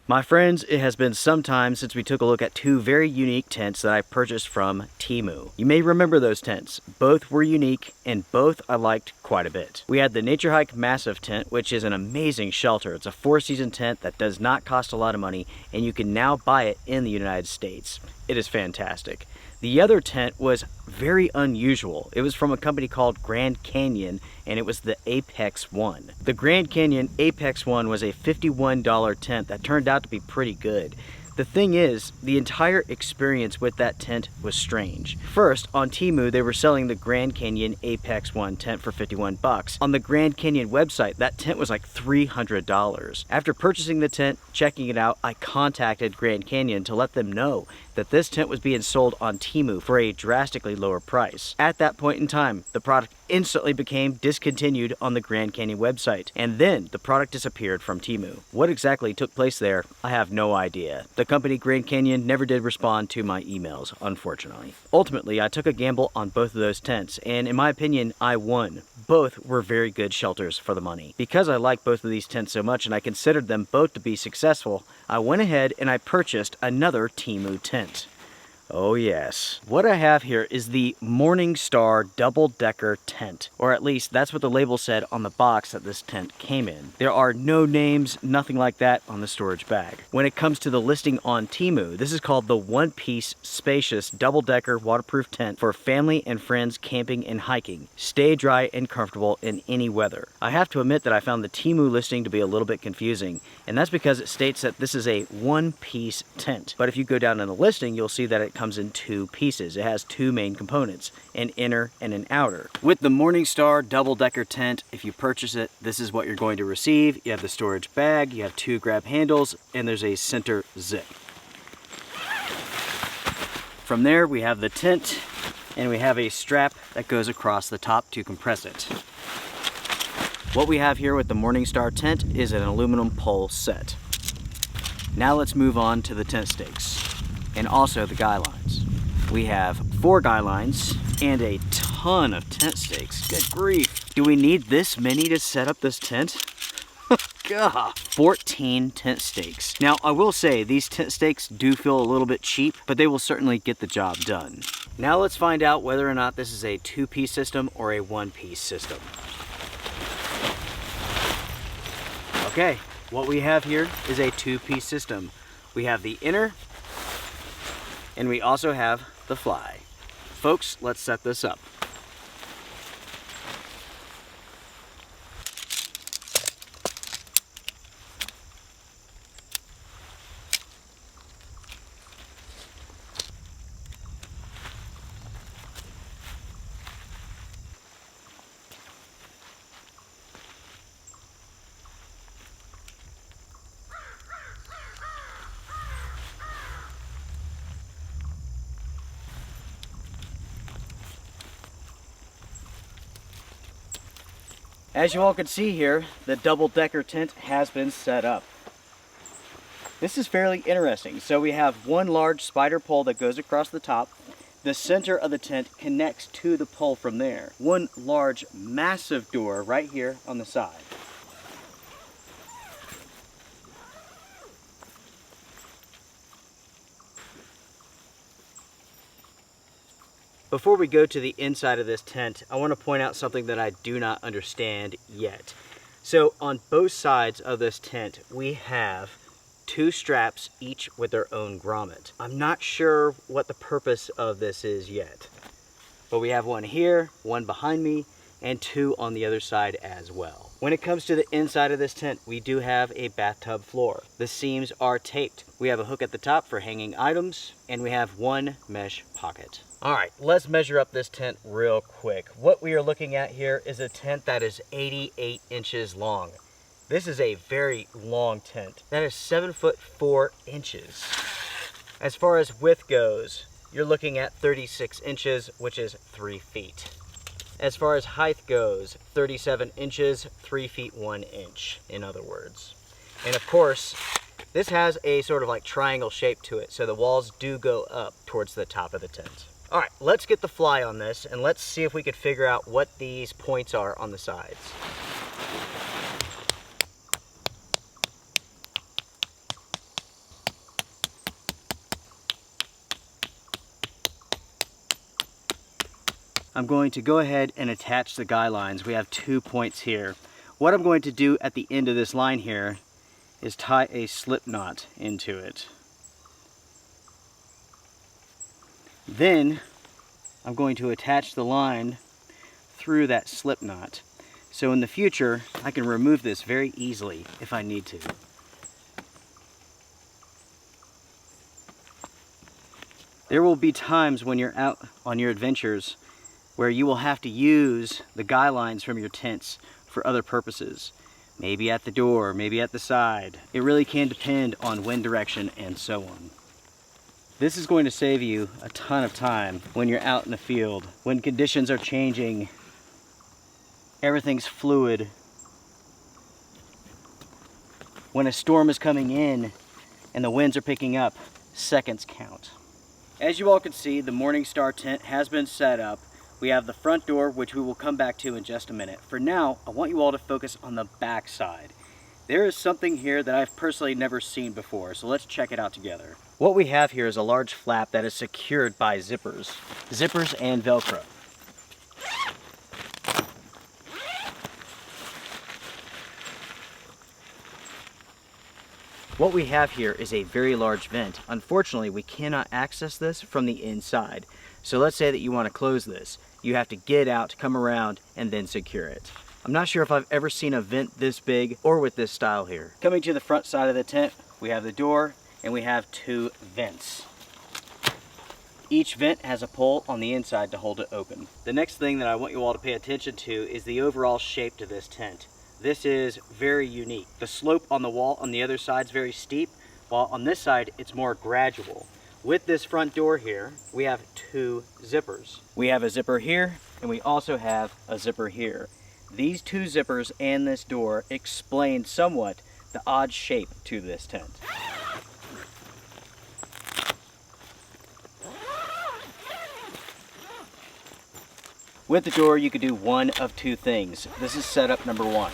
My friends, it has been some time since we took a look at two very unique tents that I purchased from Temu. You may remember those tents. Both were unique and both I liked quite a bit. We had the Nature Hike Massive tent, which is an amazing shelter. It's a 4-season tent that does not cost a lot of money, and you can now buy it in the United States. It is fantastic. The other tent was very unusual. It was from a company called Grand Canyon, and it was the Apex One. The Grand Canyon Apex One was a $51 tent that turned out to be pretty good. The thing is, the entire experience with that tent was strange. First, on Temu, they were selling the Grand Canyon Apex One tent for 51 bucks. On the Grand Canyon website, that tent was like $300. After purchasing the tent, checking it out, I contacted Grand Canyon to let them know that this tent was being sold on Temu for a drastically lower price. At that point in time, the product instantly became discontinued on the Grand Canyon website, and then the product disappeared from Temu. What exactly took place there, I have no idea. The company Grand Canyon never did respond to my emails, unfortunately. Ultimately, I took a gamble on both of those tents, and in my opinion, I won. Both were very good shelters for the money. Because I like both of these tents so much and I considered them both to be successful, I went ahead and I purchased another Temu tent. Oh yes. What I have here is the Morningstar double-decker tent, or at least that's what the label said on the box that this tent came in. There are no names, nothing like that on the storage bag. When it comes to the listing on Temu, this is called the one-piece spacious double-decker waterproof tent for family and friends camping and hiking. Stay dry and comfortable in any weather. I have to admit that I found the Temu listing to be a little bit confusing, and that's because it states that this is a one-piece tent. But if you go down in the listing, you'll see that it comes in two pieces. It has two main components, an inner and an outer. With the Morningstar double-decker tent, if you purchase it, this is what you're going to receive. You have the storage bag, you have two grab handles, and there's a center zip. From there, we have the tent, and we have a strap that goes across the top to compress it. What we have here with the Morningstar tent is an aluminum pole set. Now let's move on to the tent stakes and also the guy lines. We have 4 guy lines and a ton of tent stakes. Good grief. Do we need this many to set up this tent? God. 14 tent stakes. Now, I will say these tent stakes do feel a little bit cheap, but they will certainly get the job done. Now let's find out whether or not this is a 2-piece system or a 1-piece system. Okay, what we have here is a 2-piece system. We have the inner, and we also have the fly. Folks, let's set this up. As you all can see here, the double-decker tent has been set up. This is fairly interesting. So we have one large spider pole that goes across the top. The center of the tent connects to the pole from there. One large, massive door right here on the side. Before we go to the inside of this tent, I want to point out something that I do not understand yet. So on both sides of this tent, we have 2 straps, each with their own grommet. I'm not sure what the purpose of this is yet, but we have one here, one behind me, and 2 on the other side as well. When it comes to the inside of this tent, we do have a bathtub floor. The seams are taped. We have a hook at the top for hanging items, and we have 1 mesh pocket. All right, let's measure up this tent real quick. What we are looking at here is a tent that is 88 inches long. This is a very long tent. That is 7 foot 4 inches. As far as width goes, you're looking at 36 inches, which is 3 feet. As far as height goes, 37 inches, 3 feet 1 inch, in other words. And of course, this has a sort of like triangle shape to it, so the walls do go up towards the top of the tent. All right, let's get the fly on this and let's see if we could figure out what these points are on the sides. I'm going to go ahead and attach the guy lines. We have 2 points here. What I'm going to do at the end of this line here is tie a slip knot into it. Then I'm going to attach the line through that slip knot. So in the future, I can remove this very easily if I need to. There will be times when you're out on your adventures where you will have to use the guy lines from your tents for other purposes. Maybe at the door, maybe at the side. It really can depend on wind direction and so on. This is going to save you a ton of time when you're out in the field, when conditions are changing, everything's fluid. When a storm is coming in and the winds are picking up, seconds count. As you all can see, the Morningstar tent has been set up. We have the front door, which we will come back to in just a minute. For now, I want you all to focus on the back side. There is something here that I've personally never seen before, so let's check it out together. What we have here is a large flap that is secured by zippers and Velcro. What we have here is a very large vent. Unfortunately, we cannot access this from the inside. So let's say that you want to close this. You have to get out, come around, and then secure it. I'm not sure if I've ever seen a vent this big or with this style here. Coming to the front side of the tent, we have the door and we have 2 vents. Each vent has a pole on the inside to hold it open. The next thing that I want you all to pay attention to is the overall shape to this tent. This is very unique. The slope on the wall on the other side is very steep, while on this side it's more gradual. With this front door here, we have 2 zippers. We have a zipper here, and we also have a zipper here. These 2 zippers and this door explain somewhat the odd shape to this tent. With the door, you could do one of 2 things. This is setup number 1.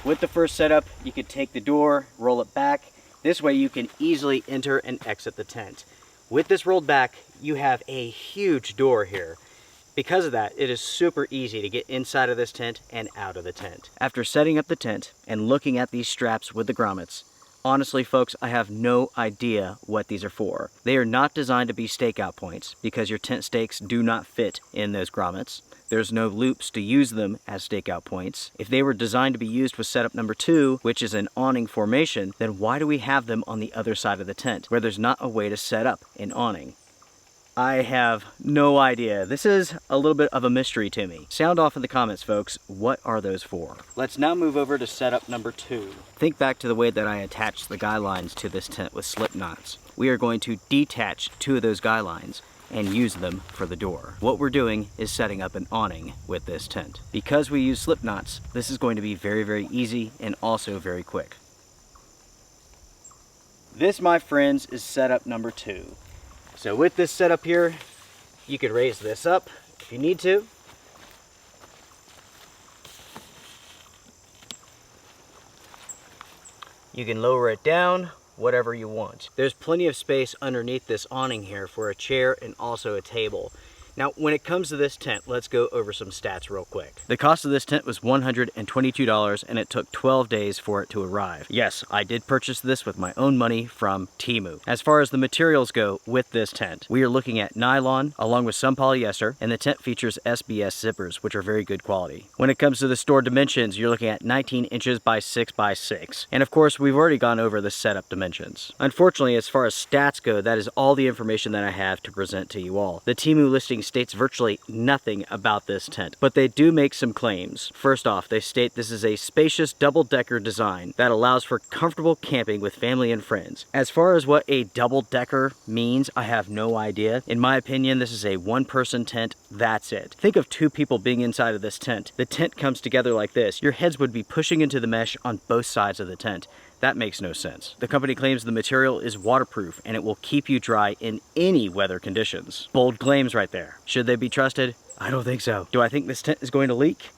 With the first setup, you could take the door, roll it back. This way you can easily enter and exit the tent. With this rolled back, you have a huge door here. Because of that, it is super easy to get inside of this tent and out of the tent. After setting up the tent and looking at these straps with the grommets, honestly, folks, I have no idea what these are for. They are not designed to be stakeout points because your tent stakes do not fit in those grommets. There's no loops to use them as stakeout points. If they were designed to be used with setup number 2, which is an awning formation, then why do we have them on the other side of the tent where there's not a way to set up an awning? I have no idea. This is a little bit of a mystery to me. Sound off in the comments, folks. What are those for? Let's now move over to setup number 2. Think back to the way that I attached the guy lines to this tent with slip knots. We are going to detach 2 of those guy lines and use them for the door. What we're doing is setting up an awning with this tent. Because we use slip knots, this is going to be very, very easy and also very quick. This, my friends, is setup number 2. So with this setup here, you could raise this up if you need to. You can lower it down, whatever you want. There's plenty of space underneath this awning here for a chair and also a table. Now, when it comes to this tent, let's go over some stats real quick. The cost of this tent was $122, and it took 12 days for it to arrive. Yes, I did purchase this with my own money from Temu. As far as the materials go with this tent, we are looking at nylon along with some polyester, and the tent features SBS zippers, which are very good quality. When it comes to the store dimensions, you're looking at 19 inches by 6 by 6. And of course, we've already gone over the setup dimensions. Unfortunately, as far as stats go, that is all the information that I have to present to you all. The Temu listing states virtually nothing about this tent, but they do make some claims. First off, they state this is a spacious double-decker design that allows for comfortable camping with family and friends. As far as what a double-decker means, I have no idea. In my opinion, this is a one-person tent. That's it. Think of 2 people being inside of this tent. The tent comes together like this. Your heads would be pushing into the mesh on both sides of the tent. That makes no sense. The company claims the material is waterproof and it will keep you dry in any weather conditions. Bold claims right there. Should they be trusted? I don't think so. Do I think this tent is going to leak?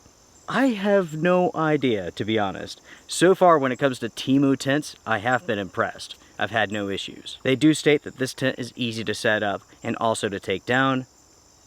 I have no idea, to be honest. So far, when it comes to Temu tents, I have been impressed. I've had no issues. They do state that this tent is easy to set up and also to take down.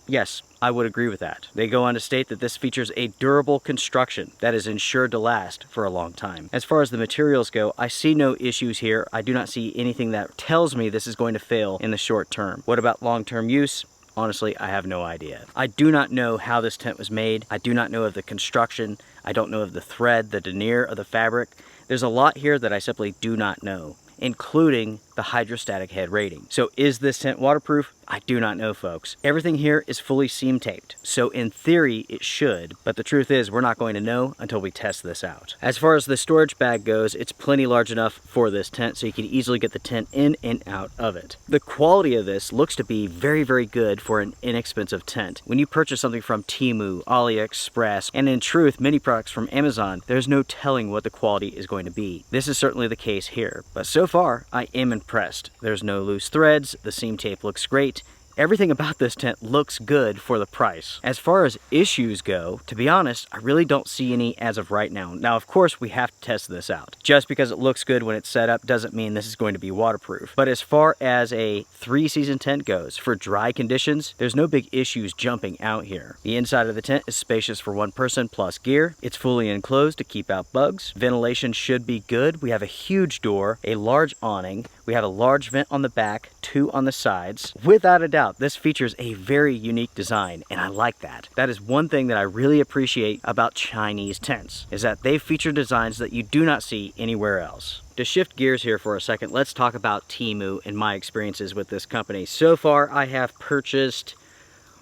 Yes, I would agree with that. They go on to state that this features a durable construction that is ensured to last for a long time. As far as the materials go, I see no issues here. I do not see anything that tells me this is going to fail in the short term. What about long-term use? Honestly, I have no idea. I do not know how this tent was made. I do not know of the construction. I don't know of the thread, the denier of the fabric. There's a lot here that I simply do not know, including the hydrostatic head rating. So is this tent waterproof? I do not know, folks. Everything here is fully seam taped, so in theory it should, but the truth is we're not going to know until we test this out. As far as the storage bag goes, it's plenty large enough for this tent, so you can easily get the tent in and out of it. The quality of this looks to be very, very good for an inexpensive tent. When you purchase something from Temu, AliExpress, and in truth, many products from Amazon, there's no telling what the quality is going to be. This is certainly the case here, but so far, I am impressed. There's no loose threads, the seam tape looks great. Everything about this tent looks good for the price. As far as issues go, to be honest, I really don't see any as of right now. Now, of course, we have to test this out. Just because it looks good when it's set up doesn't mean this is going to be waterproof. But as far as a 3-season tent goes, for dry conditions, there's no big issues jumping out here. The inside of the tent is spacious for one person plus gear. It's fully enclosed to keep out bugs. Ventilation should be good. We have a huge door, a large awning. We have a large vent on the back, 2 on the sides. Without a doubt, this features a very unique design, and I like that. That is one thing that I really appreciate about Chinese tents, is that they feature designs that you do not see anywhere else. To shift gears here for a second, let's talk about Temu and my experiences with this company. So far, I have purchased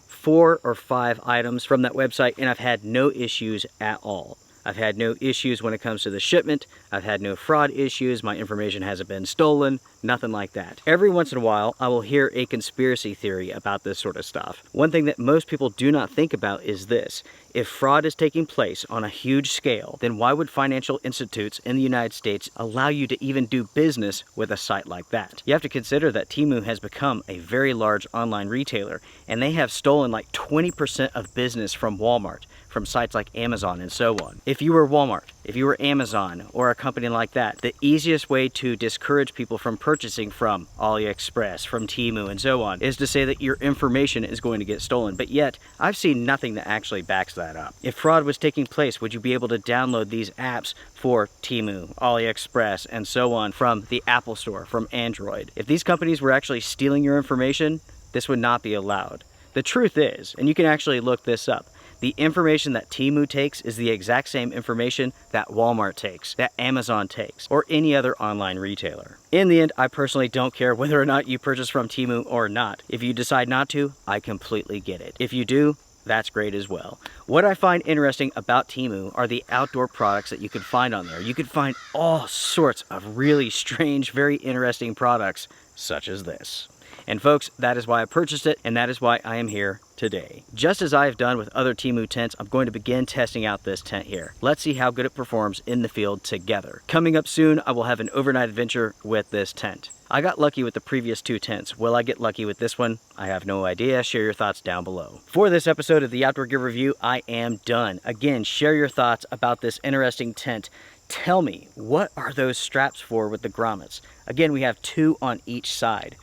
4 or 5 items from that website, and I've had no issues at all. I've had no issues when it comes to the shipment. I've had no fraud issues. My information hasn't been stolen. Nothing like that. Every once in a while, I will hear a conspiracy theory about this sort of stuff. One thing that most people do not think about is this. If fraud is taking place on a huge scale, then why would financial institutes in the United States allow you to even do business with a site like that? You have to consider that Temu has become a very large online retailer, and they have stolen like 20% of business from Walmart, from sites like Amazon and so on. If you were Walmart, if you were Amazon or a company like that, the easiest way to discourage people from purchasing from AliExpress, from Temu and so on, is to say that your information is going to get stolen. But yet, I've seen nothing that actually backs that up. If fraud was taking place, would you be able to download these apps for Temu, AliExpress, and so on from the Apple Store, from Android? If these companies were actually stealing your information, this would not be allowed. The truth is, and you can actually look this up, the information that Temu takes is the exact same information that Walmart takes, that Amazon takes, or any other online retailer. In the end, I personally don't care whether or not you purchase from Temu or not. If you decide not to, I completely get it. If you do, that's great as well. What I find interesting about Temu are the outdoor products that you can find on there. You can find all sorts of really strange, very interesting products, such as this. And folks, that is why I purchased it, and that is why I am here today. Just as I have done with other Temu tents, I'm going to begin testing out this tent here. Let's see how good it performs in the field together. Coming up soon, I will have an overnight adventure with this tent. I got lucky with the previous 2 tents. Will I get lucky with this one? I have no idea. Share your thoughts down below. For this episode of the Outdoor Gear Review, I am done. Again, share your thoughts about this interesting tent. Tell me, what are those straps for with the grommets? Again, we have 2 on each side.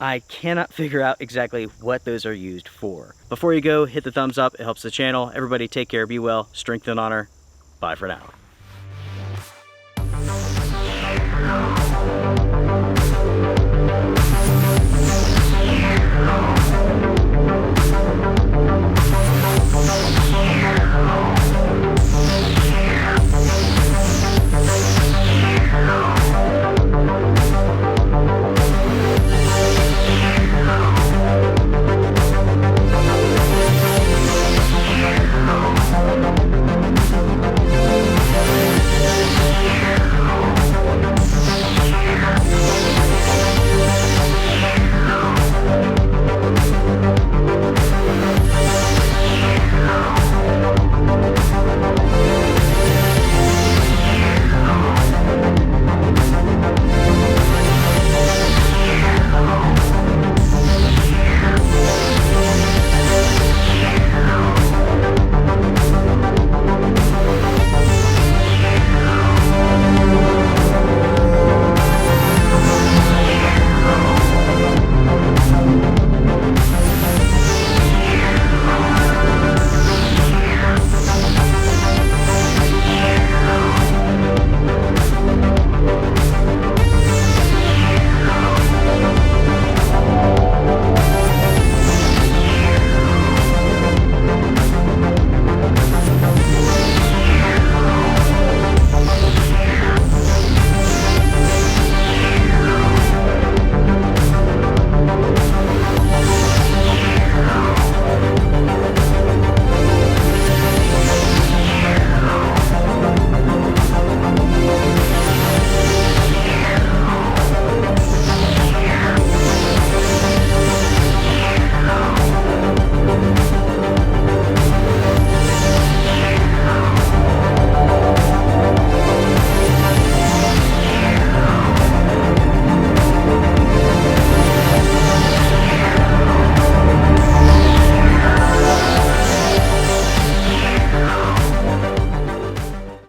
I cannot figure out exactly what those are used for. Before you go, hit the thumbs up. It helps the channel. Everybody take care, be well, strength and honor. Bye for now.